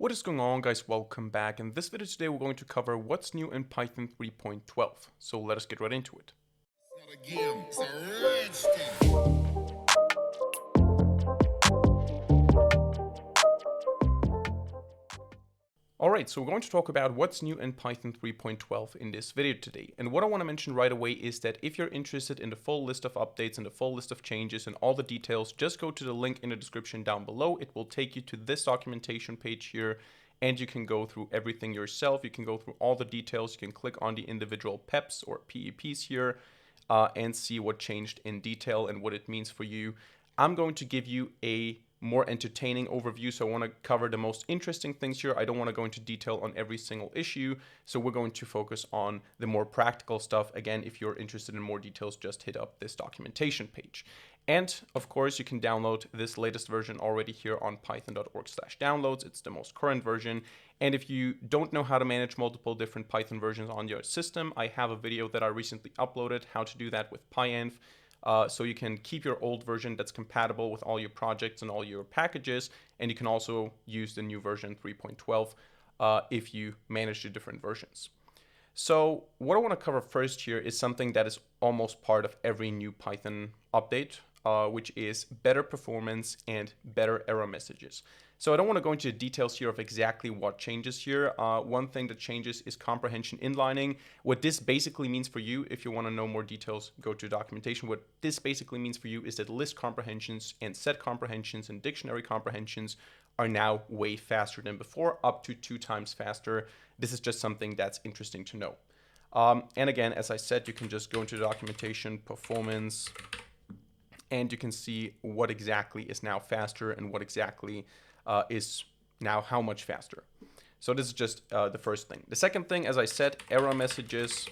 What is going on, guys? Welcome back. In this video today we're going to cover what's new in Python 3.12. So let us get right into it. Not a game, it's a rich thing. Alright, so we're going to talk about what's new in Python 3.12 in this video today. And what I want to mention right away is that if you're interested in the full list of updates and the full list of changes and all the details, just go to the link in the description down below. It will take you to this documentation page here, and you can go through everything yourself. You can go through all the details. You can click on the individual PEPs or PEPs here and see what changed in detail and what it means for you. I'm going to give you a more entertaining overview, so I want to cover the most interesting things here. I don't want to go into detail on every single issue, so we're going to focus on the more practical stuff. Again, if you're interested in more details, just hit up this documentation page. And of course, you can download this latest version already here on python.org/downloads. It's the most current version. And if you don't know how to manage multiple different Python versions on your system, I have a video that I recently uploaded, how to do that with pyenv. So you can keep your old version that's compatible with all your projects and all your packages, and you can also use the new version 3.12 if you manage the different versions. So what I want to cover first here is something that is almost part of every new Python update, which is better performance and better error messages. So I don't want to go into the details here of exactly what changes here. One thing that changes is comprehension inlining. What this basically means for you, if you want to know more details, go to documentation. What this basically means for you is that list comprehensions and set comprehensions and dictionary comprehensions are now way faster than before, up to 2 times faster. This is just something that's interesting to know. And again, as I said, you can just go into the documentation, performance, and you can see what exactly is now faster and what exactly is now how much faster. So this is just the first thing. The second thing, as I said, error messages,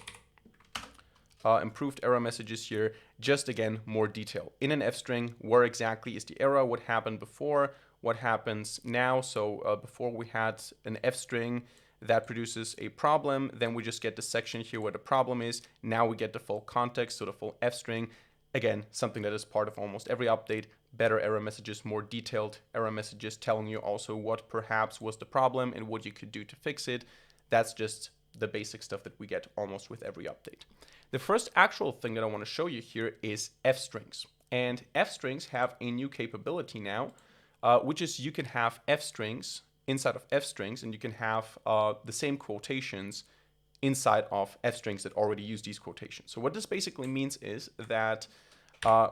improved error messages here, just again, more detail. In an F string, where exactly is the error, what happened before, what happens now. So before we had an F string that produces a problem, then we just get the section here where the problem is. Now we get the full context, so the full F string. Again, something that is part of almost every update. Better error messages, more detailed error messages, telling you also what perhaps was the problem and what you could do to fix it. That's just the basic stuff that we get almost with every update. The first actual thing that I want to show you here is F strings. And F strings have a new capability now, which is you can have F strings inside of F strings, and you can have the same quotations inside of F strings that already use these quotations. So what this basically means is that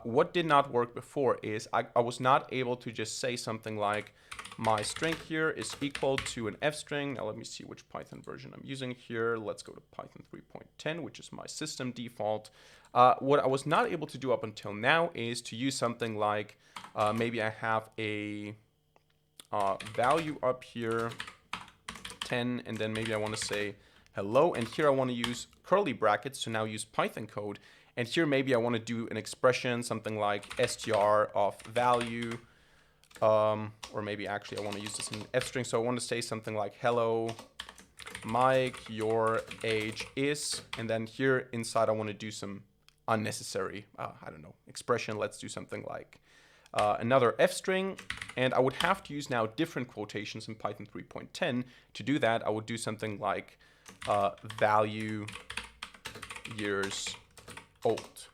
what did not work before is I was not able to just say something like my string here is equal to an F string. Now let me see which Python version I'm using here. Let's go to Python 3.10, which is my system default. What I was not able to do up until now is to use something like maybe I have a value up here, 10, and then maybe I want to say hello, and here I want to use curly brackets to now use Python code. And here maybe I want to do an expression, something like str of value, or maybe actually I want to use this in F string. So I want to say something like hello, Mike, your age is, and then here inside I want to do some unnecessary, I don't know, expression. Let's do something like another F string, and I would have to use now different quotations in Python 3.10. To do that, I would do something like value years old.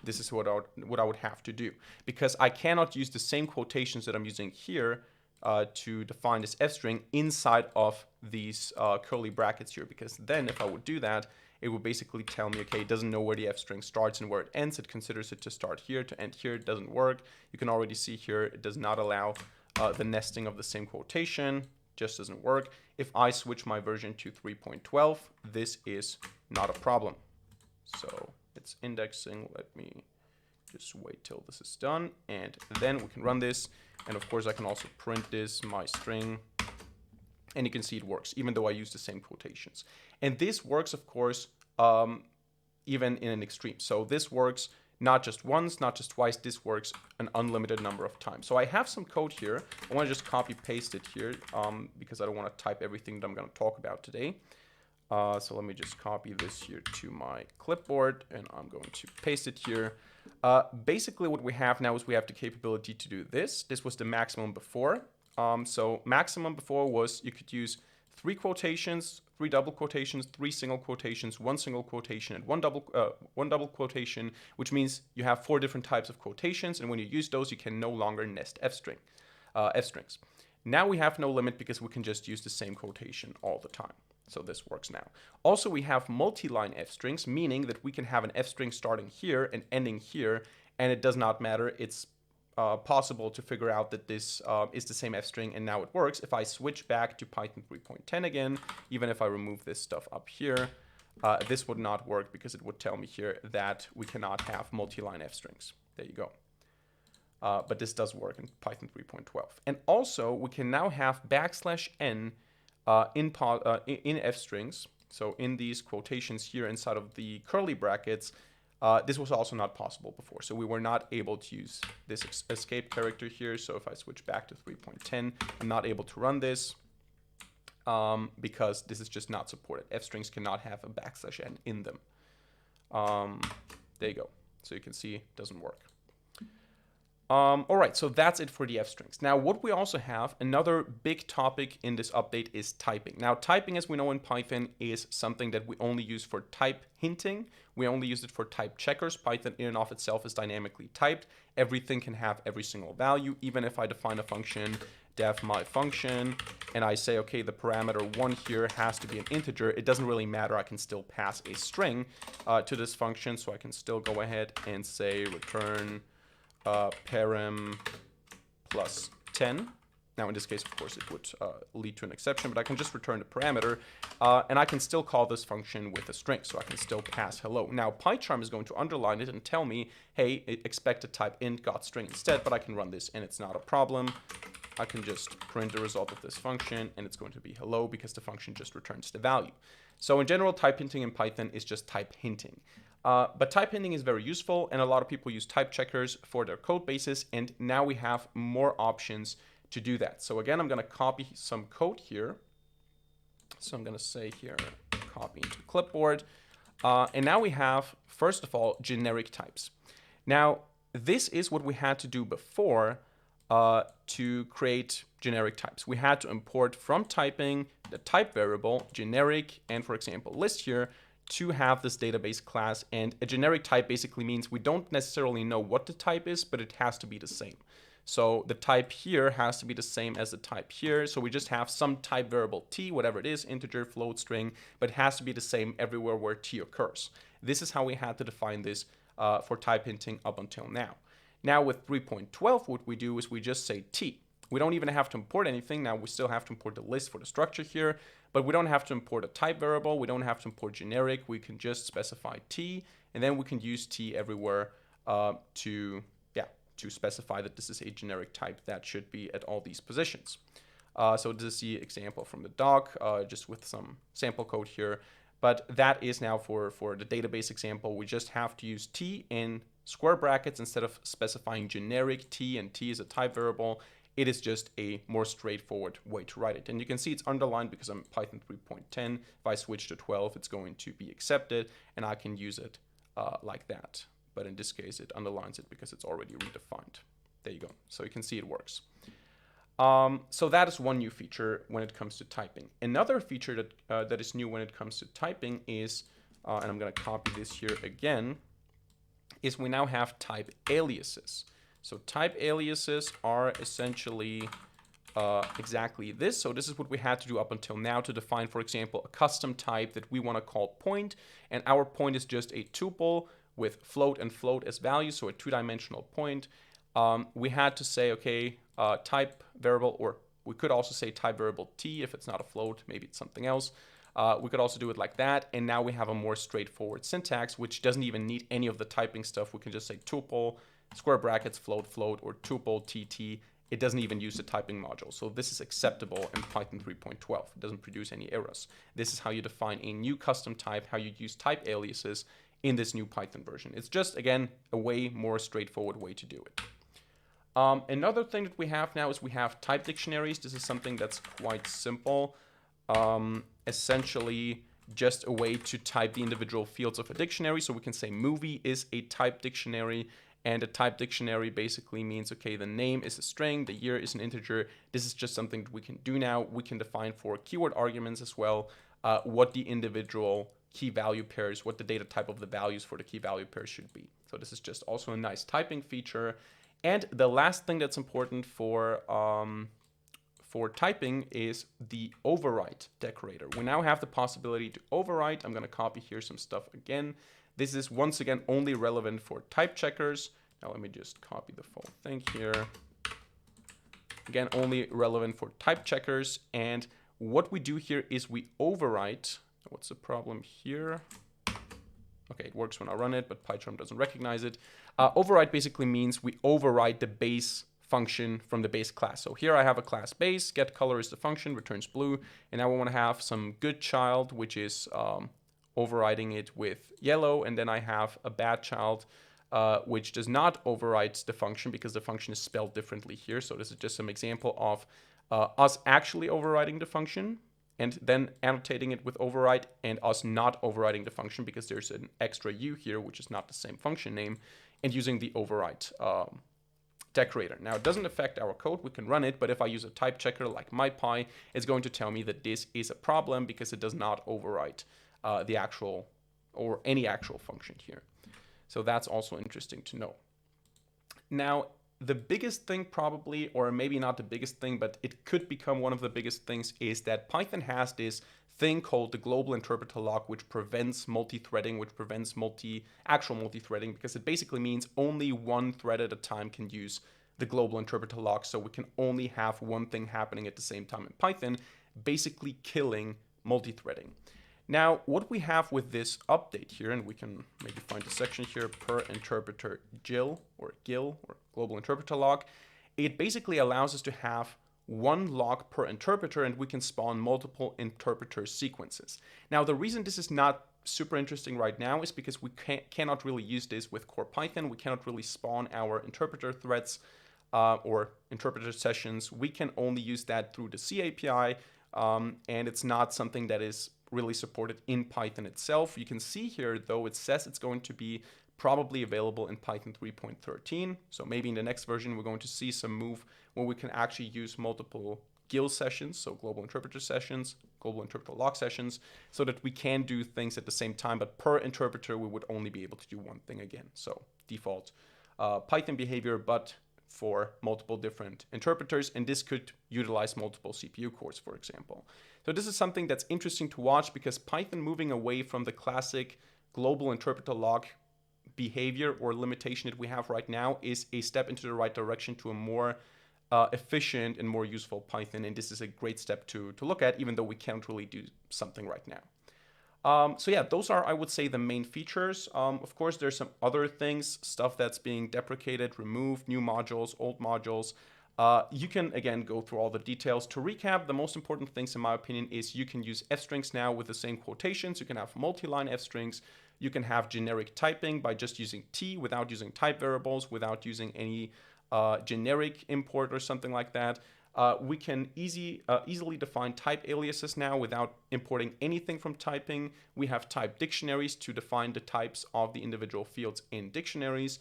This is what I would have to do, because I cannot use the same quotations that I'm using here to define this F string inside of these curly brackets here, because then if I would do that, it would basically tell me, okay, it doesn't know where the F string starts and where it ends. It considers it to start here, to end here. It doesn't work. You can already see here, it does not allow the nesting of the same quotation. Just doesn't work. If I switch my version to 3.12, this is not a problem. So it's indexing. Let me just wait till this is done, and then we can run this. And of course, I can also print this, my string, and you can see it works, even though I use the same quotations. And this works, of course, even in an extreme. So this works not just once, not just twice. This works an unlimited number of times. So I have some code here. I want to just copy paste it here because I don't want to type everything that I'm going to talk about today. So let me just copy this here to my clipboard, and I'm going to paste it here. Basically what we have now is we have the capability to do this. This was the maximum before. So maximum before was you could use 3 quotations, 3 double quotations, 3 single quotations, 1 single quotation, and one double quotation, which means you have 4 different types of quotations, and when you use those, you can no longer nest f-strings. Now we have no limit because we can just use the same quotation all the time. So this works now. Also, we have multi-line f-strings, meaning that we can have an f-string starting here and ending here, and it does not matter. It's possible to figure out that this is the same f-string, and now it works. If I switch back to Python 3.10 again, even if I remove this stuff up here, this would not work because it would tell me here that we cannot have multi-line f-strings. There you go. But this does work in Python 3.12. And also, we can now have \n in f-strings. So in these quotations here inside of the curly brackets, this was also not possible before. So we were not able to use this escape character here. So if I switch back to 3.10, I'm not able to run this because this is just not supported. F-strings cannot have a \n in them. There you go. So you can see it doesn't work. All right, so that's it for the f-strings. Now, what we also have, another big topic in this update is typing. Now, typing, as we know in Python, is something that we only use for type hinting. We only use it for type checkers. Python in and of itself is dynamically typed. Everything can have every single value. Even if I define a function, def my function, and I say, okay, the parameter 1 here has to be an integer, it doesn't really matter. I can still pass a string to this function, so I can still go ahead and say return param plus 10. Now, in this case, of course, it would lead to an exception, but I can just return the parameter, and I can still call this function with a string, so I can still pass hello. Now, PyCharm is going to underline it and tell me, hey, expect a type int got string instead, but I can run this, and it's not a problem. I can just print the result of this function, and it's going to be hello because the function just returns the value. So in general, type hinting in Python is just type hinting. But type hinting is very useful, and a lot of people use type checkers for their code bases, and now we have more options to do that. So again, I'm going to copy some code here. So I'm going to say here, copy into clipboard. And now we have, first of all, generic types. Now, this is what we had to do before to create generic types. We had to import from typing the type variable, generic, and for example, list here, to have this database class. And a generic type basically means we don't necessarily know what the type is, but it has to be the same. So the type here has to be the same as the type here. So we just have some type variable t, whatever it is, integer, float, string, but it has to be the same everywhere where t occurs. This is how we had to define this for type hinting up until now. Now with 3.12, what we do is we just say t. We don't even have to import anything. Now we still have to import the list for the structure here, but we don't have to import a type variable. We don't have to import generic. We can just specify t, and then we can use t everywhere to specify that this is a generic type that should be at all these positions. So this is the example from the doc, just with some sample code here. But that is now for the database example. We just have to use t in square brackets instead of specifying generic t, and t is a type variable. It is just a more straightforward way to write it. And you can see it's underlined because I'm Python 3.10. If I switch to 12, it's going to be accepted, and I can use it like that. But in this case, it underlines it because it's already redefined. There you go. So you can see it works. So that is one new feature when it comes to typing. Another feature that is new when it comes to typing is, and I'm going to copy this here again, is we now have type aliases. So type aliases are essentially exactly this. So this is what we had to do up until now to define, for example, a custom type that we want to call point. And our point is just a tuple with float and float as values, so a two-dimensional point. We had to say, okay, type variable, or we could also say type variable t if it's not a float, maybe it's something else. We could also do it like that, and now we have a more straightforward syntax, which doesn't even need any of the typing stuff. We can just say tuple, square brackets, float, float, or tuple, tt. It doesn't even use the typing module. So this is acceptable in Python 3.12. It doesn't produce any errors. This is how you define a new custom type, how you use type aliases in this new Python version. It's just, again, a way more straightforward way to do it. Another thing that we have now is we have type dictionaries. This is something that's quite simple. Essentially just a way to type the individual fields of a dictionary. So we can say movie is a type dictionary, And a type dictionary basically means, okay, the name is a string, the year is an integer. This is just something that we can do now. We can define for keyword arguments as well what the individual key value pairs, what the data type of the values for the key value pairs should be. So this is just also a nice typing feature. And the last thing that's important for typing is the overwrite decorator. We now have the possibility to overwrite. I'm going to copy here some stuff again. This is once again only relevant for type checkers. Now let me just copy the full thing here. Again, only relevant for type checkers. And what we do here is we overwrite. What's the problem here? Okay, it works when I run it, but PyCharm doesn't recognize it. Override basically means we override the base function from the base class. So here I have a class base, get color is the function, returns blue, and now we want to have some good child, which is overriding it with yellow, and then I have a bad child, which does not override the function because the function is spelled differently here. So this is just some example of us actually overriding the function and then annotating it with override, and us not overriding the function because there's an extra u here, which is not the same function name, and using the override decorator. Now, it doesn't affect our code. We can run it, but if I use a type checker like MyPy, it's going to tell me that this is a problem because it does not override the actual or any actual function here. So that's also interesting to know. Now, the biggest thing probably, or maybe not the biggest thing, but it could become one of the biggest things, is that Python has this thing called the global interpreter lock, which prevents multi-threading, which prevents actual multi-threading, because it basically means only one thread at a time can use the global interpreter lock. So we can only have one thing happening at the same time in Python, basically killing multi-threading. Now, what we have with this update here, and we can maybe find a section here, per interpreter GIL or global interpreter lock, it basically allows us to have one lock per interpreter, and we can spawn multiple interpreter sequences. Now, the reason this is not super interesting right now is because we cannot really use this with core Python. We cannot really spawn our interpreter threads or interpreter sessions. We can only use that through the C API, and it's not something that is really supported in Python itself. You can see here, though, it says it's going to be probably available in Python 3.13. So maybe in the next version, we're going to see some move where we can actually use multiple GIL sessions, so global interpreter sessions, global interpreter lock sessions, so that we can do things at the same time, but per interpreter, we would only be able to do one thing again. So default Python behavior, but for multiple different interpreters, and this could utilize multiple CPU cores, for example. So this is something that's interesting to watch, because Python moving away from the classic global interpreter lock behavior or limitation that we have right now is a step into the right direction to a more efficient and more useful Python, and this is a great step to look at, even though we can't really do something right now. So yeah, those are, I would say, the main features. Of course, there's some other things, stuff that's being deprecated, removed, new modules, old modules. You can, again, go through all the details. To recap, the most important things, in my opinion, is you can use f-strings now with the same quotations. You can have multi-line f-strings. You can have generic typing by just using T without using type variables, without using any generic import or something like that. We can easily define type aliases now without importing anything from typing. We have type dictionaries to define the types of the individual fields in dictionaries.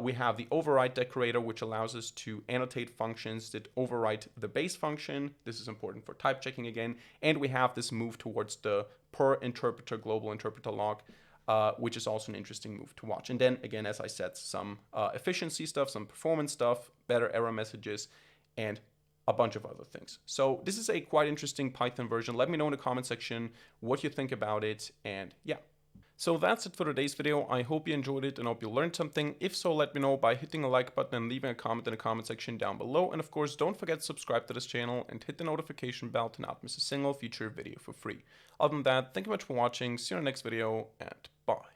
We have the override decorator, which allows us to annotate functions that overwrite the base function. This is important for type checking again. And we have this move towards the per interpreter global interpreter lock, which is also an interesting move to watch. And then again, as I said, some efficiency stuff, some performance stuff, better error messages, and a bunch of other things. So this is a quite interesting Python version. Let me know in the comment section what you think about it. And yeah. So that's it for today's video. I hope you enjoyed it and hope you learned something. If so, let me know by hitting the like button and leaving a comment in the comment section down below. And of course, don't forget to subscribe to this channel and hit the notification bell to not miss a single future video for free. Other than that, thank you much for watching. See you in the next video, and bye.